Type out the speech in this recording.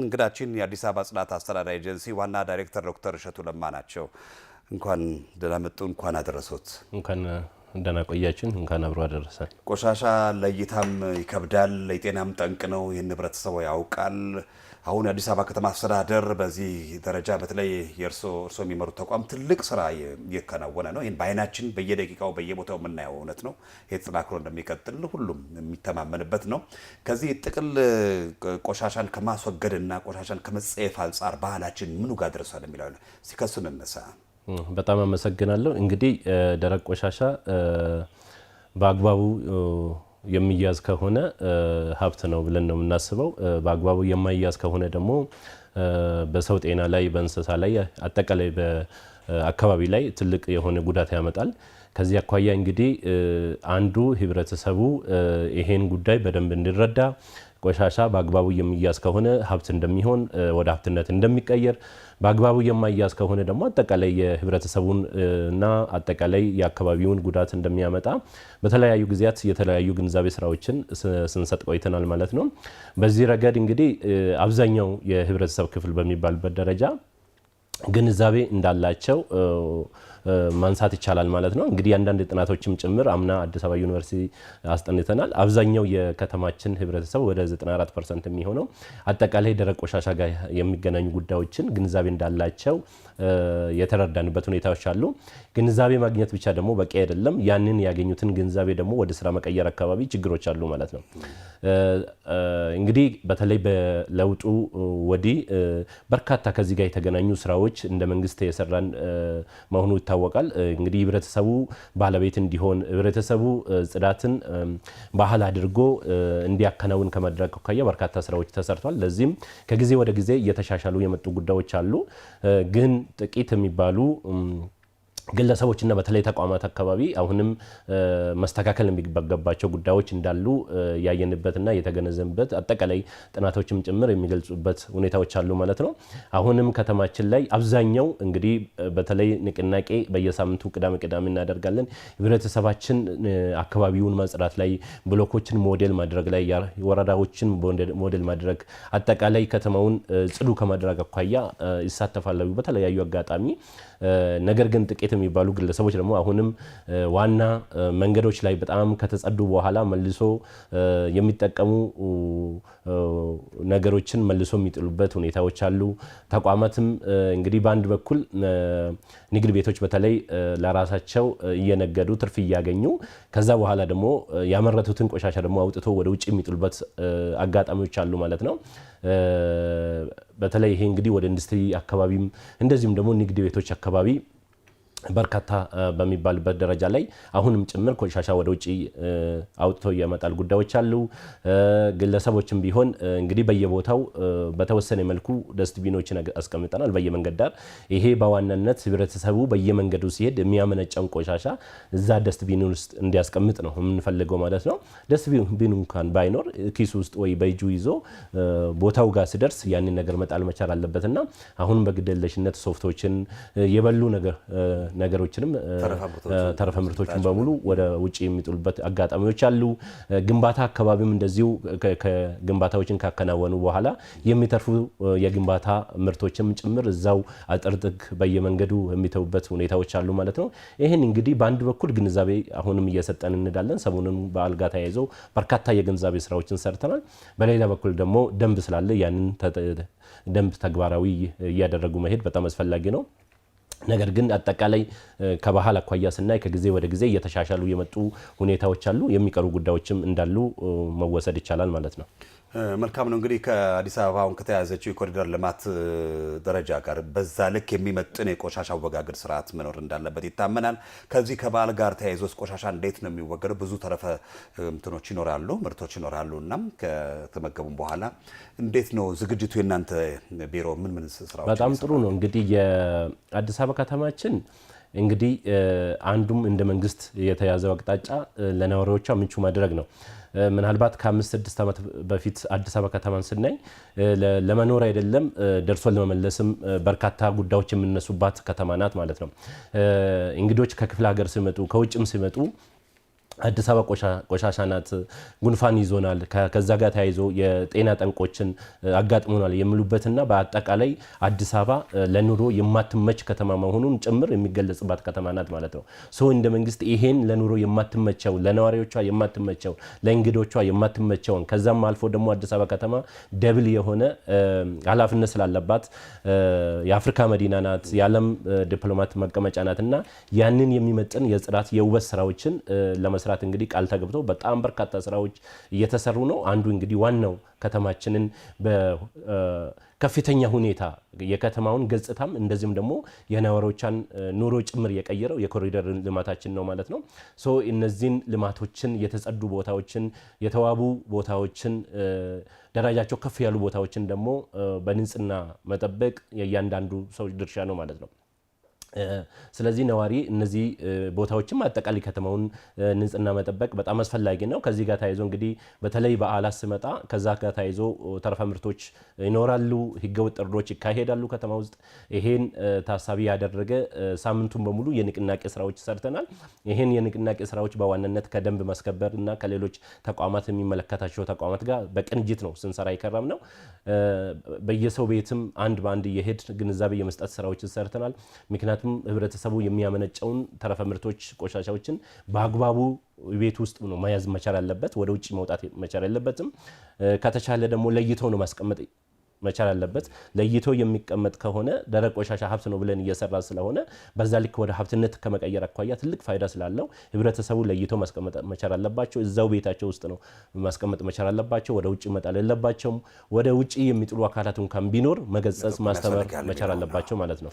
እንግዳችን የአዲስ አበባ ጽዳት አስተዳደር ኤጀንሲ ዋና ዳይሬክተር ዶክተር እሸቱ ለማ ናቸው። እንኳን ደህና መጡ፣ እንኳን አደረሶት። እንኳን ደህና ቆያችን፣ እንኳን አብሮ አደረሰን። ቆሻሻ ለይታም ይከብዳል፣ ለጤናም ጠንቅ ነው። ይህን ህብረተሰቡ ያውቃል። አሁን የአዲስ አበባ ከተማ አስተዳደር በዚህ ደረጃ በተለይ እርሶ የሚመሩት ተቋም ትልቅ ስራ እየከናወነ ነው። ይህን በአይናችን በየደቂቃው በየቦታው የምናየው እውነት ነው። ይህ ተጠናክሮ እንደሚቀጥል ሁሉም የሚተማመንበት ነው። ከዚህ ጥቅል ቆሻሻን ከማስወገድና ቆሻሻን ከመጸየፍ አንጻር ባህላችን ምኑ ጋር ደርሷል የሚለው ሲከሱ እንነሳ። በጣም አመሰግናለሁ። እንግዲህ ደረቅ ቆሻሻ በአግባቡ የሚያዝ ከሆነ ሀብት ነው ብለን ነው የምናስበው። በአግባቡ የማይያዝ ከሆነ ደግሞ በሰው ጤና ላይ፣ በእንስሳ ላይ፣ አጠቃላይ በአካባቢ ላይ ትልቅ የሆነ ጉዳት ያመጣል። ከዚህ አኳያ እንግዲህ አንዱ ህብረተሰቡ ይሄን ጉዳይ በደንብ እንዲረዳ ቆሻሻ በአግባቡ የሚያዝ ከሆነ ሀብት እንደሚሆን፣ ወደ ሀብትነት እንደሚቀየር፣ በአግባቡ የማይያዝ ከሆነ ደግሞ አጠቃላይ የህብረተሰቡን እና አጠቃላይ የአካባቢውን ጉዳት እንደሚያመጣ በተለያዩ ጊዜያት የተለያዩ ግንዛቤ ስራዎችን ስንሰጥ ቆይተናል ማለት ነው። በዚህ ረገድ እንግዲህ አብዛኛው የህብረተሰብ ክፍል በሚባልበት ደረጃ ግንዛቤ እንዳላቸው ማንሳት ይቻላል ማለት ነው። እንግዲህ አንዳንድ ጥናቶችም ጭምር አምና አዲስ አበባ ዩኒቨርሲቲ አስጠንተናል። አብዛኛው የከተማችን ህብረተሰብ ወደ 94% የሚሆነው አጠቃላይ ደረቅ ቆሻሻ ጋር የሚገናኙ ጉዳዮችን ግንዛቤ እንዳላቸው የተረዳንበት ሁኔታዎች አሉ። ግንዛቤ ማግኘት ብቻ ደግሞ በቂ አይደለም። ያንን ያገኙትን ግንዛቤ ደግሞ ወደ ስራ መቀየር አካባቢ ችግሮች አሉ ማለት ነው። እንግዲህ በተለይ በለውጡ ወዲህ በርካታ ከዚህ ጋር የተገናኙ ስራዎች እንደ መንግስት የሰራን መሆኑ ይታወቃል። እንግዲህ ህብረተሰቡ ባለቤት እንዲሆን፣ ህብረተሰቡ ጽዳትን ባህል አድርጎ እንዲያከናውን ከማድረግ አኳያ በርካታ ስራዎች ተሰርቷል። ለዚህም ከጊዜ ወደ ጊዜ እየተሻሻሉ የመጡ ጉዳዮች አሉ። ግን ጥቂት የሚባሉ ግለሰቦችና በተለይ ተቋማት አካባቢ አሁንም መስተካከል የሚገባቸው ጉዳዮች እንዳሉ ያየንበትና የተገነዘብንበት አጠቃላይ ጥናቶችም ጭምር የሚገልጹበት ሁኔታዎች አሉ ማለት ነው። አሁንም ከተማችን ላይ አብዛኛው እንግዲህ በተለይ ንቅናቄ በየሳምንቱ ቅዳሜ እናደርጋለን። ህብረተሰባችን አካባቢውን ማጽዳት ላይ፣ ብሎኮችን ሞዴል ማድረግ ላይ፣ ወረዳዎችን ሞዴል ማድረግ፣ አጠቃላይ ከተማውን ጽዱ ከማድረግ አኳያ ይሳተፋሉ በተለያዩ አጋጣሚ። ነገር ግን ጥቂት የሚባሉ ግለሰቦች ደግሞ አሁንም ዋና መንገዶች ላይ በጣም ከተጸዱ በኋላ መልሶ የሚጠቀሙ ነገሮችን መልሶ የሚጥሉበት ሁኔታዎች አሉ። ተቋማትም እንግዲህ በአንድ በኩል ንግድ ቤቶች በተለይ ለራሳቸው እየነገዱ ትርፍ እያገኙ ከዛ በኋላ ደግሞ ያመረቱትን ቆሻሻ ደግሞ አውጥቶ ወደ ውጭ የሚጥሉበት አጋጣሚዎች አሉ ማለት ነው። በተለይ ይሄ እንግዲህ ወደ ኢንዱስትሪ አካባቢም እንደዚሁም ደግሞ ንግድ ቤቶች አካባቢ በርካታ በሚባልበት ደረጃ ላይ አሁንም ጭምር ቆሻሻ ወደ ውጪ አውጥተው ያመጣል ጉዳዮች አሉ። ግለሰቦችም ቢሆን እንግዲህ በየቦታው በተወሰነ መልኩ ደስትቢኖችን አስቀምጠናል በየመንገድ ዳር። ይሄ በዋናነት ህብረተሰቡ በየመንገዱ ሲሄድ የሚያመነጨውን ቆሻሻ እዛ ደስትቢን ውስጥ እንዲያስቀምጥ ነው የምንፈልገው ማለት ነው። ደስትቢኑ እንኳን ባይኖር ኪሱ ውስጥ ወይ በእጁ ይዞ ቦታው ጋር ሲደርስ ያንን ነገር መጣል መቻል አለበትና አሁን በግደለሽነት ሶፍቶችን የበሉ ነገሮችንም ተረፈ ምርቶችን በሙሉ ወደ ውጪ የሚጥሉበት አጋጣሚዎች አሉ። ግንባታ አካባቢም እንደዚሁ ከግንባታዎችን ካከናወኑ በኋላ የሚተርፉ የግንባታ ምርቶችም ጭምር እዛው አጥርጥግ በየመንገዱ የሚተውበት ሁኔታዎች አሉ ማለት ነው። ይህን እንግዲህ በአንድ በኩል ግንዛቤ አሁንም እየሰጠን እንዳለን፣ ሰሞኑን በዓል ጋር ተያይዘው በርካታ የግንዛቤ ስራዎችን ሰርተናል። በሌላ በኩል ደግሞ ደንብ ስላለ ያንን ደንብ ተግባራዊ እያደረጉ መሄድ በጣም አስፈላጊ ነው። ነገር ግን አጠቃላይ ከባህል አኳያ ስናይ ከጊዜ ወደ ጊዜ እየተሻሻሉ የመጡ ሁኔታዎች አሉ። የሚቀሩ ጉዳዮችም እንዳሉ መወሰድ ይቻላል ማለት ነው። መልካም ነው። እንግዲህ ከአዲስ አበባ አሁን ከተያዘችው የኮሪደር ልማት ደረጃ ጋር በዛ ልክ የሚመጥን የቆሻሻ አወጋገድ ስርዓት መኖር እንዳለበት ይታመናል። ከዚህ ከበዓል ጋር ተያይዞስ ቆሻሻ እንዴት ነው የሚወገደው? ብዙ ተረፈ ምርቶች ይኖራሉ እና ከተመገቡም በኋላ እንዴት ነው ዝግጅቱ? የእናንተ ቢሮ ምን ስራዎች? በጣም ጥሩ ነው። እንግዲህ የአዲስ አበባ ከተማችን እንግዲህ አንዱም እንደ መንግስት የተያዘው አቅጣጫ ለነዋሪዎቿ ምቹ ማድረግ ነው። ምናልባት ከ5-6 ዓመት በፊት አዲስ አበባ ከተማን ስናይ ለመኖር አይደለም ደርሶ ለመመለስም በርካታ ጉዳዮች የሚነሱባት ከተማ ናት ማለት ነው። እንግዶች ከክፍለ ሀገር ሲመጡ ከውጭም ሲመጡ አዲስ አበባ ቆሻሻ ናት፣ ጉንፋን ይዞናል፣ ከዛ ጋር ተያይዞ የጤና ጠንቆችን አጋጥሞናል የሚሉበትና በአጠቃላይ አዲስ አበባ ለኑሮ የማትመች ከተማ መሆኑን ጭምር የሚገለጽባት ከተማ ናት ማለት ነው። እንደ መንግስት ይሄን ለኑሮ የማትመቸው ለነዋሪዎቿ የማትመቸው ለእንግዶቿ የማትመቸውን ከዛም አልፎ ደግሞ አዲስ አበባ ከተማ ደብል የሆነ ኃላፊነት ስላለባት የአፍሪካ መዲና ናት፣ የዓለም ዲፕሎማት መቀመጫ ናት እና ያንን የሚመጥን የጽዳት የውበት ስራዎችን ለመስራት እንግዲህ ቃል ተገብተው በጣም በርካታ ስራዎች እየተሰሩ ነው። አንዱ እንግዲህ ዋናው ከተማችንን በከፍተኛ ሁኔታ የከተማውን ገጽታም እንደዚህም ደግሞ የነዋሪዎቿን ኑሮ ጭምር የቀየረው የኮሪደር ልማታችን ነው ማለት ነው። እነዚህን ልማቶችን የተጸዱ ቦታዎችን የተዋቡ ቦታዎችን ደረጃቸው ከፍ ያሉ ቦታዎችን ደግሞ በንጽህና መጠበቅ የእያንዳንዱ ሰው ድርሻ ነው ማለት ነው። ስለዚህ ነዋሪ እነዚህ ቦታዎችም አጠቃላይ ከተማውን ንጽህና መጠበቅ በጣም አስፈላጊ ነው። ከዚህ ጋር ተያይዞ እንግዲህ በተለይ በዓላት ሲመጣ ከዛ ጋር ተያይዞ ተረፈ ምርቶች ይኖራሉ፣ ህገወጥ እርዶች ይካሄዳሉ ከተማ ውስጥ። ይሄን ታሳቢ ያደረገ ሳምንቱን በሙሉ የንቅናቄ ስራዎች ሰርተናል። ይሄን የንቅናቄ ስራዎች በዋናነት ከደንብ ማስከበር እና ከሌሎች ተቋማት የሚመለከታቸው ተቋማት ጋር በቅንጅት ነው ስንሰራ ይከረም ነው። በየሰው ቤትም አንድ በአንድ የሄድ ግንዛቤ የመስጠት ስራዎች ሰርተናል። ምክንያቱም ህብረተሰቡ የሚያመነጨውን ተረፈ ምርቶች ቆሻሻዎችን በአግባቡ ቤት ውስጥ ነው መያዝ መቻል አለበት፣ ወደ ውጭ መውጣት መቻል የለበትም። ከተቻለ ደግሞ ለይቶ ነው ማስቀመጥ መቻል አለበት። ለይቶ የሚቀመጥ ከሆነ ደረቅ ቆሻሻ ሀብት ነው ብለን እየሰራ ስለሆነ በዛ ልክ ወደ ሀብትነት ከመቀየር አኳያ ትልቅ ፋይዳ ስላለው ህብረተሰቡ ለይቶ ማስቀመጥ መቻል አለባቸው። እዛው ቤታቸው ውስጥ ነው ማስቀመጥ መቻል አለባቸው። ወደ ውጭ መጣል የለባቸውም። ወደ ውጭ የሚጥሉ አካላት እንኳን ቢኖር መገሰጽ ማስተማር መቻል አለባቸው ማለት ነው።